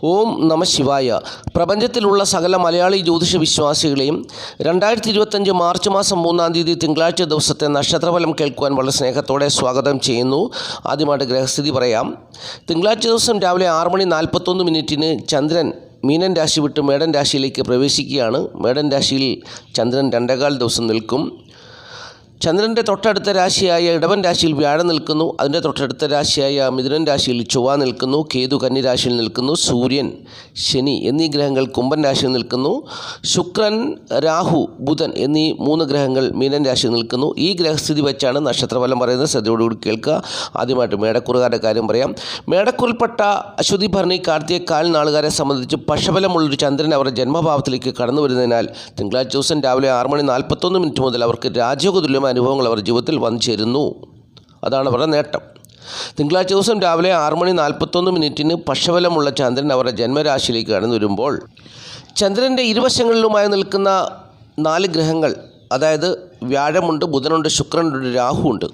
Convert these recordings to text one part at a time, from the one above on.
ഓം നമ ശിവായ. പ്രപഞ്ചത്തിലുള്ള സകല മലയാളി ജ്യോതിഷ വിശ്വാസികളെയും 2025 മാർച്ച് മാസം 3-ാം തീയതി തിങ്കളാഴ്ച ദിവസത്തെ നക്ഷത്രഫലം കേൾക്കുവാൻ വളരെ സ്നേഹത്തോടെ സ്വാഗതം ചെയ്യുന്നു. ആദ്യമായിട്ട് ഗ്രഹസ്ഥിതി പറയാം. തിങ്കളാഴ്ച ദിവസം രാവിലെ 6:41 ചന്ദ്രൻ മീനൻ രാശി വിട്ട് മേടൻ രാശിയിലേക്ക് പ്രവേശിക്കുകയാണ്. മേടൻ രാശിയിൽ ചന്ദ്രൻ 2.25 ദിവസം നിൽക്കും. ചന്ദ്രൻ്റെ തൊട്ടടുത്ത രാശിയായ ഇടവൻ രാശിയിൽ വ്യാഴം നിൽക്കുന്നു. അതിൻ്റെ തൊട്ടടുത്ത രാശിയായ മിഥുനൻ രാശിയിൽ ചൊവ്വ നിൽക്കുന്നു. കേതു കന്നി രാശിയിൽ നിൽക്കുന്നു. സൂര്യൻ, ശനി എന്നീ ഗ്രഹങ്ങൾ കുംഭൻ രാശിയിൽ നിൽക്കുന്നു. ശുക്രൻ, രാഹു, ബുധൻ എന്നീ 3 ഗ്രഹങ്ങൾ മീനൻ രാശിയിൽ നിൽക്കുന്നു. ഈ ഗ്രഹസ്ഥിതി വെച്ചാണ് നക്ഷത്രഫലം പറയുന്നത്. ശ്രദ്ധയോടുകൂടി കേൾക്കുക. ആദ്യമായിട്ട് മേടക്കൂറുകാരുടെ കാര്യം പറയാം. മേടക്കൂറിൽപ്പെട്ട അശ്വതി, ഭരണി, കാർത്തിക, കാൽ നാളുകാരെ സംബന്ധിച്ച് പക്ഷബലമുള്ളൊരു ചന്ദ്രൻ അവരുടെ ജന്മഭാവത്തിലേക്ക് കടന്നു വരുന്നതിനാൽ തിങ്കളാഴ്ച ദിവസം രാവിലെ 6:41 മുതൽ അവർക്ക് രാജയോഗ തുല്യമായ അനുഭവങ്ങൾ അവരുടെ ജീവിതത്തിൽ വന്നു ചേരുന്നു. അതാണ് അവരുടെ നേട്ടം. തിങ്കളാഴ്ച ദിവസം രാവിലെ 6:41 പക്ഷബലമുള്ള ചന്ദ്രൻ അവരുടെ ജന്മരാശിയിലേക്ക് കടന്നു വരുമ്പോൾ ചന്ദ്രൻ്റെ ഇരുവശങ്ങളിലുമായി നിൽക്കുന്ന 4 ഗ്രഹങ്ങൾ, അതായത് വ്യാഴമുണ്ട്, ബുധനുണ്ട്, ശുക്രനുണ്ട്, രാഹുവുണ്ട്.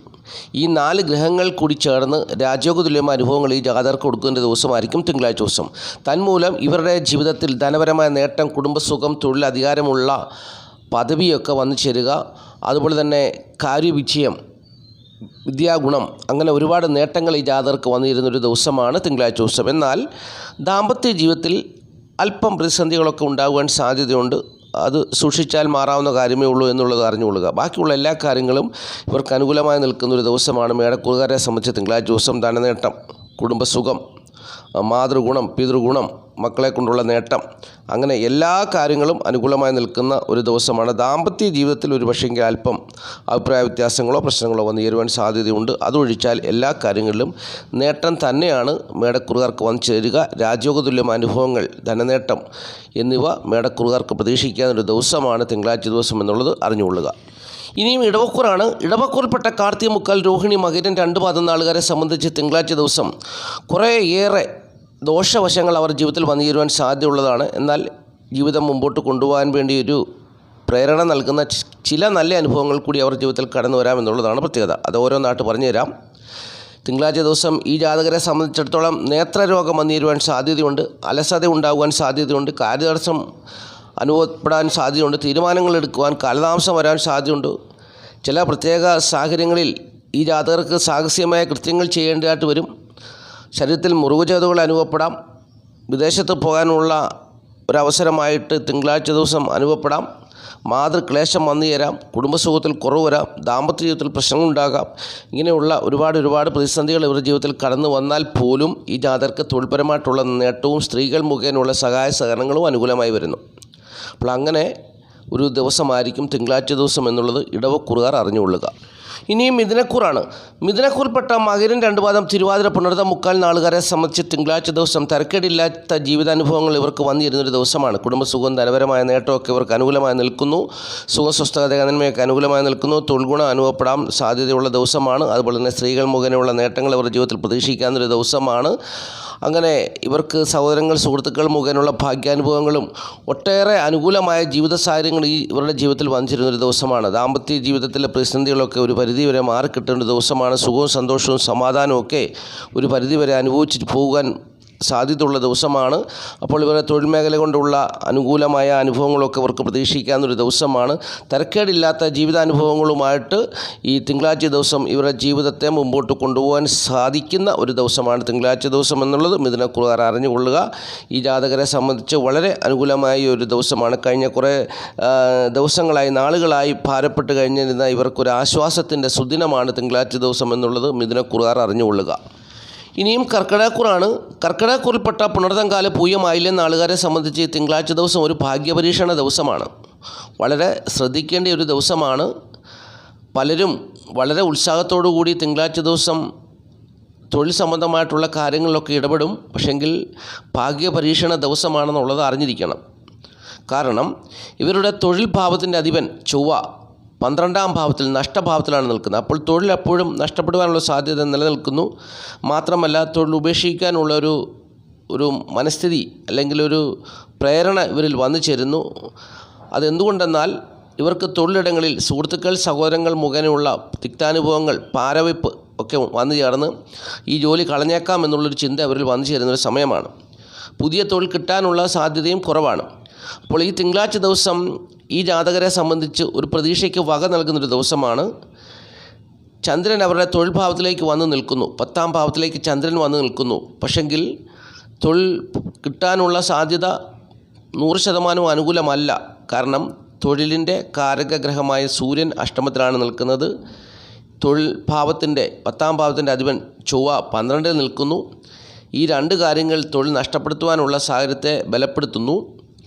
ഈ 4 ഗ്രഹങ്ങൾ കൂടി ചേർന്ന് രാജയോഗ തുല്യമായ അനുഭവങ്ങൾ ഈ ജാതകർക്ക് കൊടുക്കുന്ന ദിവസമായിരിക്കും തിങ്കളാഴ്ച ദിവസം. തന്മൂലം ഇവരുടെ ജീവിതത്തിൽ ധനപരമായ നേട്ടം, കുടുംബസുഖം, തൊഴിൽ, അധികാരമുള്ള പദവിയൊക്കെ വന്നു ചേരുക. അതുപോലെ തന്നെ കാര്യവിജയം, വിദ്യാഗുണം, അങ്ങനെ ഒരുപാട് നേട്ടങ്ങൾ ഈ ജാതകർക്ക് വന്നിരുന്നൊരു ദിവസമാണ് തിങ്കളാഴ്ച ദിവസം. എന്നാൽ ദാമ്പത്യ ജീവിതത്തിൽ അല്പം പ്രതിസന്ധികളൊക്കെ ഉണ്ടാകുവാൻ സാധ്യതയുണ്ട്. അത് സൂക്ഷിച്ചാൽ മാറാവുന്ന കാര്യമേ ഉള്ളൂ എന്നുള്ളത് അറിഞ്ഞുകൊള്ളുക. ബാക്കിയുള്ള എല്ലാ കാര്യങ്ങളും ഇവർക്ക് അനുകൂലമായി നിൽക്കുന്നൊരു ദിവസമാണ് മേടക്കൂറുകാരെ സംബന്ധിച്ച് തിങ്കളാഴ്ച ദിവസം. ധനനേട്ടം, കുടുംബസുഖം, മാതൃഗുണം, പിതൃഗുണം, മക്കളെ കൊണ്ടുള്ള നേട്ടം, അങ്ങനെ എല്ലാ കാര്യങ്ങളും അനുകൂലമായി നിൽക്കുന്ന ഒരു ദിവസമാണ്. ദാമ്പത്യ ജീവിതത്തിൽ ഒരു പക്ഷേങ്കിൽ അല്പം അഭിപ്രായ വ്യത്യാസങ്ങളോ പ്രശ്നങ്ങളോ വന്നു ചേരുവാൻ സാധ്യതയുണ്ട്. അതൊഴിച്ചാൽ എല്ലാ കാര്യങ്ങളിലും നേട്ടം തന്നെയാണ് മേടക്കൂറുകാർക്ക് വന്നു ചേരുക. രാജയോഗ തുല്യമായ അനുഭവങ്ങൾ, ധനനേട്ടം എന്നിവ മേടക്കൂറുകാർക്ക് പ്രതീക്ഷിക്കാവുന്നൊരു ദിവസമാണ് തിങ്കളാഴ്ച ദിവസം എന്നുള്ളത് അറിഞ്ഞുകൊള്ളുക. ഇനിയും ഇടവക്കൂറാണ്. ഇടവക്കൂറിൽപ്പെട്ട കാർത്തിക, മുക്കാൽ, രോഹിണി, മകരൻ 2 പാദം നാളുകാരെ സംബന്ധിച്ച് തിങ്കളാഴ്ച ദിവസം കുറേയേറെ ദോഷവശങ്ങൾ അവർ ജീവിതത്തിൽ വന്നു ചേരുവാൻ സാധ്യതയുള്ളതാണ്. എന്നാൽ ജീവിതം മുമ്പോട്ട് കൊണ്ടുപോകാൻ വേണ്ടി ഒരു പ്രേരണ നൽകുന്ന ചില നല്ല അനുഭവങ്ങൾ കൂടി അവർ ജീവിതത്തിൽ കടന്നു വരാമെന്നുള്ളതാണ് പ്രത്യേകത. അത് ഓരോന്നായിട്ട് പറഞ്ഞുതരാം. തിങ്കളാഴ്ച ദിവസം ഈ ജാതകരെ സംബന്ധിച്ചിടത്തോളം നേത്രരോഗം വന്നു ചേരുവാൻ സാധ്യതയുണ്ട്. അലസത ഉണ്ടാകുവാൻ സാധ്യതയുണ്ട്. കാര്യതടസ്സം അനുഭവപ്പെടാൻ സാധ്യതയുണ്ട്. തീരുമാനങ്ങൾ എടുക്കുവാൻ കാലതാമസം വരാൻ സാധ്യതയുണ്ട്. ചില പ്രത്യേക സാഹചര്യങ്ങളിൽ ഈ ജാതകർക്ക് സാഹസികമായ കൃത്യങ്ങൾ ചെയ്യേണ്ടതായിട്ട് വരും. ശരീരത്തിൽ മുറിവുചേതകൾ അനുഭവപ്പെടാം. വിദേശത്ത് പോകാനുള്ള ഒരവസരമായിട്ട് തിങ്കളാഴ്ച ദിവസം അനുഭവപ്പെടാം. മാതൃക്ലേശം വന്നു ചേരാം. കുടുംബസുഖത്തിൽ കുറവ് വരാം. ദാമ്പത്യ ജീവിതത്തിൽ പ്രശ്നങ്ങളുണ്ടാകാം. ഇങ്ങനെയുള്ള ഒരുപാട് പ്രതിസന്ധികൾ ഇവരുടെ ജീവിതത്തിൽ കടന്നു വന്നാൽ പോലും ഈ ജാതകർക്ക് തൊഴിൽപരമായിട്ടുള്ള നേട്ടവും സ്ത്രീകൾ മുഖേനയുള്ള സഹായ സഹകരണങ്ങളും അനുകൂലമായി വരുന്നു. അപ്പോൾ അങ്ങനെ ഒരു ദിവസമായിരിക്കും തിങ്കളാഴ്ച ദിവസം എന്നുള്ളത് ഇടവക്കൂറുകാർ അറിഞ്ഞുകൊള്ളുക. ഇനിയും മിഥുനക്കൂറാണ്. മിഥുനക്കൂറിൽപ്പെട്ട മകരൻ 2 പാദം, തിരുവാതിര, പുണർതം, മുക്കാൽ നാളുകാരെ സംബന്ധിച്ച് തിങ്കളാഴ്ച ദിവസം തരക്കേടില്ലാത്ത ജീവിതാനുഭവങ്ങൾ ഇവർക്ക് വന്നിരുന്നൊരു ദിവസമാണ്. കുടുംബസുഖം, ധനപരമായ നേട്ടമൊക്കെ ഇവർക്ക് അനുകൂലമായി നിൽക്കുന്നു. സുഖസ്വസ്ഥത, നന്മയൊക്കെ അനുകൂലമായി നിൽക്കുന്നു. തൊഴിൽഗുണം അനുഭവപ്പെടാൻ സാധ്യതയുള്ള ദിവസമാണ്. അതുപോലെ തന്നെ സ്ത്രീകൾ മുഖേനയുള്ള നേട്ടങ്ങൾ ഇവരുടെ ജീവിതത്തിൽ പ്രതീക്ഷിക്കാവുന്നൊരു ദിവസമാണ്. അങ്ങനെ ഇവർക്ക് സഹോദരങ്ങൾ, സുഹൃത്തുക്കൾ മുഖേനയുള്ള ഭാഗ്യാനുഭവങ്ങളും ഒട്ടേറെ അനുകൂലമായ ജീവിത സാഹചര്യങ്ങൾ ഈ ഇവരുടെ ജീവിതത്തിൽ വന്നിരുന്നൊരു ദിവസമാണ്. ദാമ്പത്യ ജീവിതത്തിലെ പ്രതിസന്ധികളൊക്കെ ഒരു പരിധിവരെ മാറിക്കിട്ടേണ്ട ദിവസമാണ്. സുഖവും സന്തോഷവും സമാധാനവും ഒക്കെ ഒരു പരിധിവരെ അനുഭവിച്ചിട്ട് പോകാൻ സാധ്യതയുള്ള ദിവസമാണ്. അപ്പോൾ ഇവരുടെ തൊഴിൽ മേഖല കൊണ്ടുള്ള അനുകൂലമായ അനുഭവങ്ങളൊക്കെ ഇവർക്ക് പ്രതീക്ഷിക്കാവുന്നൊരു ദിവസമാണ്. തരക്കേടില്ലാത്ത ജീവിതാനുഭവങ്ങളുമായിട്ട് ഈ തിങ്കളാഴ്ച ദിവസം ഇവരുടെ ജീവിതത്തെ മുമ്പോട്ട് കൊണ്ടുപോകാൻ സാധിക്കുന്ന ഒരു ദിവസമാണ് തിങ്കളാഴ്ച ദിവസം എന്നുള്ളത് മിഥുനക്കൂറുകാർ അറിഞ്ഞുകൊള്ളുക. ഈ ജാതകരെ സംബന്ധിച്ച് വളരെ അനുകൂലമായ ഒരു ദിവസമാണ്. കഴിഞ്ഞ കുറേ ദിവസങ്ങളായി, നാളുകളായി ഭാരപ്പെട്ട് കഴിഞ്ഞിരുന്ന ഇവർക്കൊരു ആശ്വാസത്തിൻ്റെ സുദിനമാണ് തിങ്കളാഴ്ച ദിവസം എന്നുള്ളത് മിഥുനക്കൂറുകാർ അറിഞ്ഞുകൊള്ളുക. ഇനിയും കർക്കിടകക്കൂറാണ്. കർക്കിടകക്കൂറിൽപ്പെട്ട പുണർതംകാല, പൂയം, ആയില്യം നാളുകാരെ സംബന്ധിച്ച് തിങ്കളാഴ്ച ദിവസം ഒരു ഭാഗ്യപരീക്ഷണ ദിവസമാണ്. വളരെ ശ്രദ്ധിക്കേണ്ട ഒരു ദിവസമാണ്. പലരും വളരെ ഉത്സാഹത്തോടു കൂടി തിങ്കളാഴ്ച ദിവസം തൊഴിൽ സംബന്ധമായിട്ടുള്ള കാര്യങ്ങളിലൊക്കെ ഇടപെടും. പക്ഷെങ്കിൽ ഭാഗ്യപരീക്ഷണ ദിവസമാണെന്നുള്ളത് അറിഞ്ഞിരിക്കണം. കാരണം ഇവരുടെ തൊഴിൽ ഭാവത്തിൻ്റെ അധിപൻ ചൊവ്വ 12-ാം ഭാവത്തിൽ, നഷ്ടഭാവത്തിലാണ് നിൽക്കുന്നത്. അപ്പോൾ തൊഴിൽ എപ്പോഴും നഷ്ടപ്പെടുവാനുള്ള സാധ്യത നിലനിൽക്കുന്നു. മാത്രമല്ല തൊഴിൽ ഉപേക്ഷിക്കാനുള്ള ഒരു മനസ്ഥിതി അല്ലെങ്കിൽ ഒരു പ്രേരണ ഇവരിൽ വന്നു ചേരുന്നു. അതെന്തുകൊണ്ടെന്നാൽ ഇവർക്ക് തൊഴിലിടങ്ങളിൽ സുഹൃത്തുക്കൾ, സഹോദരങ്ങൾ മുഖേനയുള്ള തിക്താനുഭവങ്ങൾ, പാരവയ്പ് ഒക്കെ വന്നു ചേർന്ന് ഈ ജോലി കളഞ്ഞേക്കാം എന്നുള്ളൊരു ചിന്ത അവരിൽ വന്നു ചേരുന്നൊരു സമയമാണ്. പുതിയ തൊഴിൽ കിട്ടാനുള്ള സാധ്യതയും കുറവാണ്. അപ്പോൾ ഈ തിങ്കളാഴ്ച ദിവസം ഈ ജാതകരെ സംബന്ധിച്ച് ഒരു പ്രതീക്ഷയ്ക്ക് വക നൽകുന്നൊരു ദിവസമാണ്. ചന്ദ്രൻ അവരുടെ തൊഴിൽ ഭാവത്തിലേക്ക് വന്ന് നിൽക്കുന്നു, 10ാം ഭാവത്തിലേക്ക് ചന്ദ്രൻ വന്ന് നിൽക്കുന്നു. പക്ഷെങ്കിൽ തൊഴിൽ കിട്ടാനുള്ള സാധ്യത 100% അനുകൂലമല്ല. കാരണം തൊഴിലിൻ്റെ കാരകഗ്രഹമായ സൂര്യൻ അഷ്ടമത്തിലാണ് നിൽക്കുന്നത്. തൊഴിൽ ഭാവത്തിൻ്റെ 10ാം ഭാവത്തിൻ്റെ അധിപൻ ചൊവ്വ 12ൽ നിൽക്കുന്നു. ഈ രണ്ട് കാര്യങ്ങൾ തൊഴിൽ നഷ്ടപ്പെടുത്തുവാനുള്ള സാഹചര്യത്തെ ബലപ്പെടുത്തുന്നു.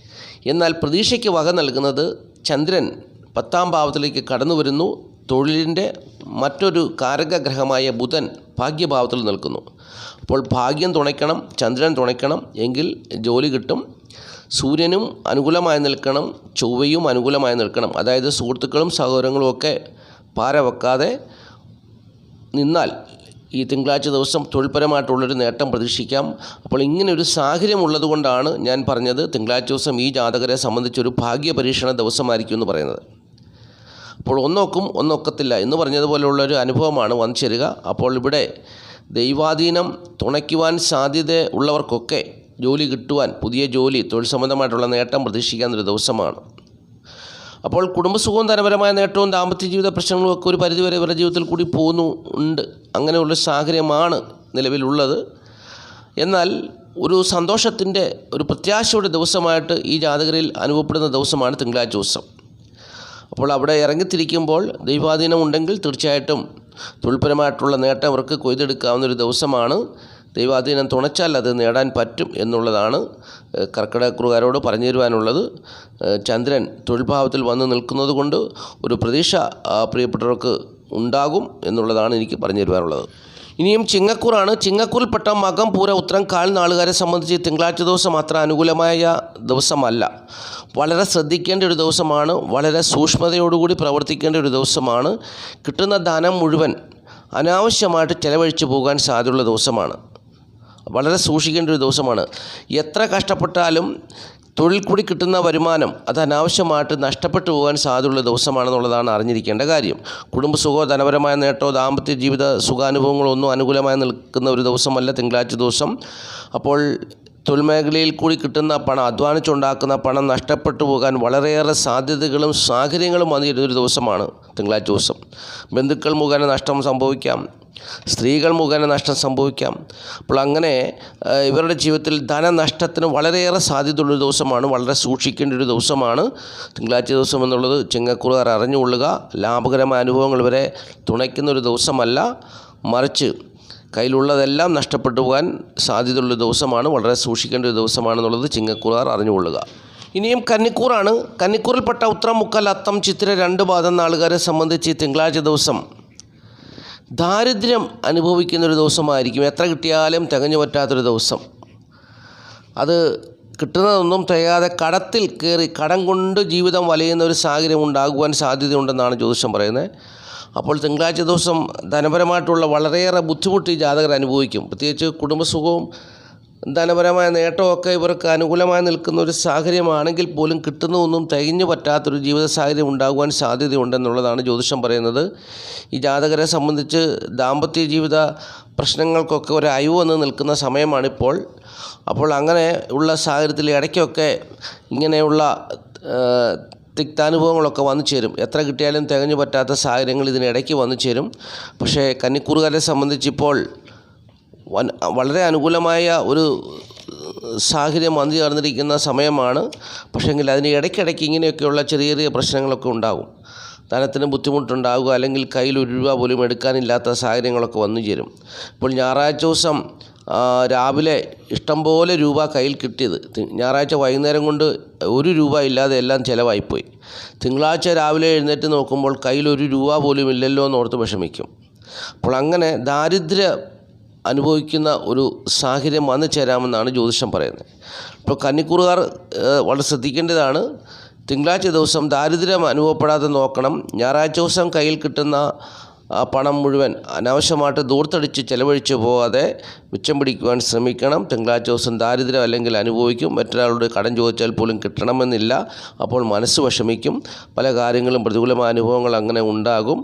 എന്നാൽ പ്രതീക്ഷയ്ക്ക് വക നൽകുന്നത് ചന്ദ്രൻ 10ാം ഭാവത്തിലേക്ക് കടന്നു വരുന്നു. തൊഴിലിൻ്റെ മറ്റൊരു കാരകഗ്രഹമായ ബുധൻ ഭാഗ്യഭാവത്തിൽ നിൽക്കുന്നു. അപ്പോൾ ഭാഗ്യം തുണയ്ക്കണം, ചന്ദ്രൻ തുണയ്ക്കണം, എങ്കിൽ ജോലി കിട്ടും. സൂര്യനും അനുകൂലമായി നിൽക്കണം, ചൊവ്വയും അനുകൂലമായി നിൽക്കണം. അതായത് സുഹൃത്തുക്കളും സഹോദരങ്ങളും ഒക്കെ പാര വെക്കാതെ നിന്നാൽ ഈ തിങ്കളാഴ്ച ദിവസം തൊഴിൽപരമായിട്ടുള്ളൊരു നേട്ടം പ്രതീക്ഷിക്കാം. അപ്പോൾ ഇങ്ങനെയൊരു സാഹചര്യം ഉള്ളതുകൊണ്ടാണ് ഞാൻ പറഞ്ഞത് തിങ്കളാഴ്ച ദിവസം ഈ ജാതകരെ സംബന്ധിച്ചൊരു ഭാഗ്യ പരീക്ഷണ ദിവസമായിരിക്കും എന്ന് പറയുന്നത്. അപ്പോൾ ഒന്നൊക്കും ഒന്നൊക്കത്തില്ല എന്ന് പറഞ്ഞതുപോലെയുള്ളൊരു അനുഭവമാണ് വന്നു ചേരുക. അപ്പോൾ ഇവിടെ ദൈവാധീനം തുണയ്ക്കുവാൻ സാധ്യത ഉള്ളവർക്കൊക്കെ ജോലി കിട്ടുവാൻ, പുതിയ ജോലി, തൊഴിൽ സംബന്ധമായിട്ടുള്ള നേട്ടം പ്രതീക്ഷിക്കാവുന്നൊരു ദിവസമാണ്. അപ്പോൾ കുടുംബസുഖവും ധനപരമായ നേട്ടവും ദാമ്പത്യ ജീവിത പ്രശ്നങ്ങളും ഒക്കെ ഒരു പരിധിവരെ ഇവരുടെ ജീവിതത്തിൽ കൂടി പോകുന്നുണ്ട്. അങ്ങനെയുള്ള സാഹചര്യമാണ് നിലവിലുള്ളത്. എന്നാൽ ഒരു സന്തോഷത്തിൻ്റെ, ഒരു പ്രത്യാശയുടെ ദിവസമായിട്ട് ഈ ജാതകരിൽ അനുഭവപ്പെടുന്ന ദിവസമാണ് തിങ്കളാഴ്ച ദിവസം. അപ്പോൾ അവിടെ ഇറങ്ങിത്തിരിക്കുമ്പോൾ ദൈവാധീനം ഉണ്ടെങ്കിൽ തീർച്ചയായിട്ടും തൊഴിൽപരമായിട്ടുള്ള നേട്ടം അവർക്ക് കൊയ്തെടുക്കാവുന്നൊരു ദിവസമാണ്. ദൈവാധീനം തുണച്ചാൽ അത് നേടാൻ പറ്റും എന്നുള്ളതാണ് കർക്കിടകക്കാരോട് പറഞ്ഞു തരുവാനുള്ളത്. ചന്ദ്രൻ തൊഴിൽ ഭാവത്തിൽ വന്ന് നിൽക്കുന്നത് കൊണ്ട് ഒരു പ്രതീക്ഷ പ്രിയപ്പെട്ടവർക്ക് ഉണ്ടാകും എന്നുള്ളതാണ് എനിക്ക് പറഞ്ഞു തരുവാനുള്ളത്. ഇനിയും ചിങ്ങക്കൂറാണ്. ചിങ്ങക്കൂറിൽപ്പെട്ട മകം, പൂര, ഉത്രം, കാൽ നാളുകാരെ സംബന്ധിച്ച് തിങ്കളാഴ്ച ദിവസം അത്ര അനുകൂലമായ ദിവസമല്ല. വളരെ ശ്രദ്ധിക്കേണ്ട ഒരു ദിവസമാണ്. വളരെ സൂക്ഷ്മതയോടുകൂടി പ്രവർത്തിക്കേണ്ട ഒരു ദിവസമാണ്. കിട്ടുന്ന ധനം മുഴുവൻ അനാവശ്യമായിട്ട് ചെലവഴിച്ചു പോകാൻ സാധ്യതയുള്ള ദിവസമാണ്. വളരെ സൂക്ഷിക്കേണ്ട ഒരു ദിവസമാണ്. എത്ര കഷ്ടപ്പെട്ടാലും തൊഴിൽ കൂടി കിട്ടുന്ന വരുമാനം അത് അനാവശ്യമായിട്ട് നഷ്ടപ്പെട്ടു പോകാൻ സാധ്യതയുള്ള ദിവസമാണെന്നുള്ളതാണ് അറിഞ്ഞിരിക്കേണ്ട കാര്യം. കുടുംബസുഖമോ ധനപരമായ നേട്ടമോ ദാമ്പത്യ ജീവിത സുഖാനുഭവങ്ങളോ ഒന്നും അനുകൂലമായി നിൽക്കുന്ന ഒരു ദിവസമല്ല തിങ്കളാഴ്ച ദിവസം. അപ്പോൾ തൊഴിൽ മേഖലയിൽ കൂടി കിട്ടുന്ന പണം, അധ്വാനിച്ചുണ്ടാക്കുന്ന പണം നഷ്ടപ്പെട്ടു പോകാൻ വളരെയേറെ സാധ്യതകളും സാഹചര്യങ്ങളും വന്നിരുന്നൊരു ദിവസമാണ് തിങ്കളാഴ്ച ദിവസം. ബന്ധുക്കൾ മുഖേന നഷ്ടം സംഭവിക്കാം, സ്ത്രീകൾ മുഖേന നഷ്ടം സംഭവിക്കാം. അപ്പോൾ അങ്ങനെ ഇവരുടെ ജീവിതത്തിൽ ധനനഷ്ടത്തിന് വളരെയേറെ സാധ്യതയുള്ളൊരു ദിവസമാണ്. വളരെ സൂക്ഷിക്കേണ്ട ഒരു ദിവസമാണ് തിങ്കളാഴ്ച ദിവസം എന്നുള്ളത് ചിങ്ങക്കൂറുകാർ അറിഞ്ഞുകൊള്ളുക. ലാഭകരമായ അനുഭവങ്ങൾ ഇവരെ തുണയ്ക്കുന്നൊരു ദിവസമല്ല, മറിച്ച് കയ്യിലുള്ളതെല്ലാം നഷ്ടപ്പെട്ടു പോകാൻ സാധ്യതയുള്ള ദിവസമാണ്. വളരെ സൂക്ഷിക്കേണ്ട ഒരു ദിവസമാണെന്നുള്ളത് ചിങ്ങക്കൂറുകാർ അറിഞ്ഞുകൊള്ളുക. ഇനിയും കന്നിക്കൂറാണ്. കന്നിക്കൂറിൽപ്പെട്ട ഉത്രം, മുക്കൽ, അത്തം, ചിത്തിര 2 പാദം നാളുകാരെ സംബന്ധിച്ച് തിങ്കളാഴ്ച ദിവസം ദാരിദ്ര്യം അനുഭവിക്കുന്നൊരു ദിവസമായിരിക്കും. എത്ര കിട്ടിയാലും തികഞ്ഞു പറ്റാത്തൊരു ദിവസം. അത് കിട്ടുന്നതൊന്നും തികയാതെ കടത്തിൽ കയറി കടം കൊണ്ട് ജീവിതം വലയുന്ന ഒരു സാഹചര്യം ഉണ്ടാകുവാൻ സാധ്യതയുണ്ടെന്നാണ് ജ്യോതിഷം പറയുന്നത്. അപ്പോൾ തിങ്കളാഴ്ച ദിവസം ധനപരമായിട്ടുള്ള വളരെയേറെ ബുദ്ധിമുട്ട് ഈ ജാതകർ അനുഭവിക്കും. പ്രത്യേകിച്ച് കുടുംബസുഖവും ധനപരമായ നേട്ടമൊക്കെ ഇവർക്ക് അനുകൂലമായി നിൽക്കുന്ന ഒരു സാഹചര്യമാണെങ്കിൽ പോലും കിട്ടുന്നതൊന്നും തികഞ്ഞു പറ്റാത്തൊരു ജീവിത സാഹചര്യം ഉണ്ടാകുവാൻ സാധ്യതയുണ്ടെന്നുള്ളതാണ് ജ്യോതിഷം പറയുന്നത്. ഈ ജാതകരെ സംബന്ധിച്ച് ദാമ്പത്യ ജീവിത പ്രശ്നങ്ങൾക്കൊക്കെ ഒരു അയവ് വന്ന് നിൽക്കുന്ന സമയമാണിപ്പോൾ. അപ്പോൾ അങ്ങനെ ഉള്ള സാഹചര്യത്തിൽ ഇടയ്ക്കൊക്കെ ഇങ്ങനെയുള്ള തിക്താനുഭവങ്ങളൊക്കെ വന്നു ചേരും. എത്ര കിട്ടിയാലും തികഞ്ഞു പറ്റാത്ത സാഹചര്യങ്ങൾ ഇതിനിടയ്ക്ക് വന്നു ചേരും. പക്ഷേ കന്നിക്കൂറുകാരെ സംബന്ധിച്ചിപ്പോൾ വളരെ അനുകൂലമായ ഒരു സാഹചര്യം വന്നു ചേർന്നിരിക്കുന്ന സമയമാണ്. പക്ഷേങ്കിൽ അതിന് ഇടയ്ക്കിടയ്ക്ക് ഇങ്ങനെയൊക്കെയുള്ള ചെറിയ ചെറിയ പ്രശ്നങ്ങളൊക്കെ ഉണ്ടാകും. ധനത്തിന് ബുദ്ധിമുട്ടുണ്ടാകുക, അല്ലെങ്കിൽ കയ്യിൽ 1 രൂപ പോലും എടുക്കാനില്ലാത്ത സാഹചര്യങ്ങളൊക്കെ വന്നു ചേരും. ഇപ്പോൾ ഞായറാഴ്ച ദിവസം രാവിലെ ഇഷ്ടംപോലെ രൂപ കയ്യിൽ കിട്ടിയത് ഞായറാഴ്ച വൈകുന്നേരം കൊണ്ട് 1 രൂപ ഇല്ലാതെ എല്ലാം ചിലവായിപ്പോയി. തിങ്കളാഴ്ച രാവിലെ എഴുന്നേറ്റ് നോക്കുമ്പോൾ കയ്യിൽ 1 രൂപ പോലും ഇല്ലല്ലോ എന്നോർത്ത് വിഷമിക്കും. അപ്പോൾ അങ്ങനെ ദാരിദ്ര്യം അനുഭവിക്കുന്ന ഒരു സാഹചര്യം വന്നു ചേരാമെന്നാണ് ജ്യോതിഷം പറയുന്നത്. ഇപ്പോൾ കന്നിക്കൂറുകാർ വളരെ ശ്രദ്ധിക്കേണ്ടതാണ്. തിങ്കളാഴ്ച ദിവസം ദാരിദ്ര്യം അനുഭവപ്പെടാതെ നോക്കണം. ഞായറാഴ്ച ദിവസം കയ്യിൽ കിട്ടുന്ന ആ പണം മുഴുവൻ അനാവശ്യമായിട്ട് ദൂർത്തടിച്ച് ചെലവഴിച്ച് പോകാതെ മിച്ചം പിടിക്കുവാൻ ശ്രമിക്കണം. തിങ്കളാഴ്ച ദിവസം ദാരിദ്ര്യം അല്ലെങ്കിൽ അനുഭവിക്കും. മറ്റൊരാളോട് കടം ചോദിച്ചാൽ പോലും കിട്ടണമെന്നില്ല. അപ്പോൾ മനസ്സ് വിഷമിക്കും. പല കാര്യങ്ങളും പ്രതികൂലമായ അനുഭവങ്ങൾ അങ്ങനെ ഉണ്ടാകും.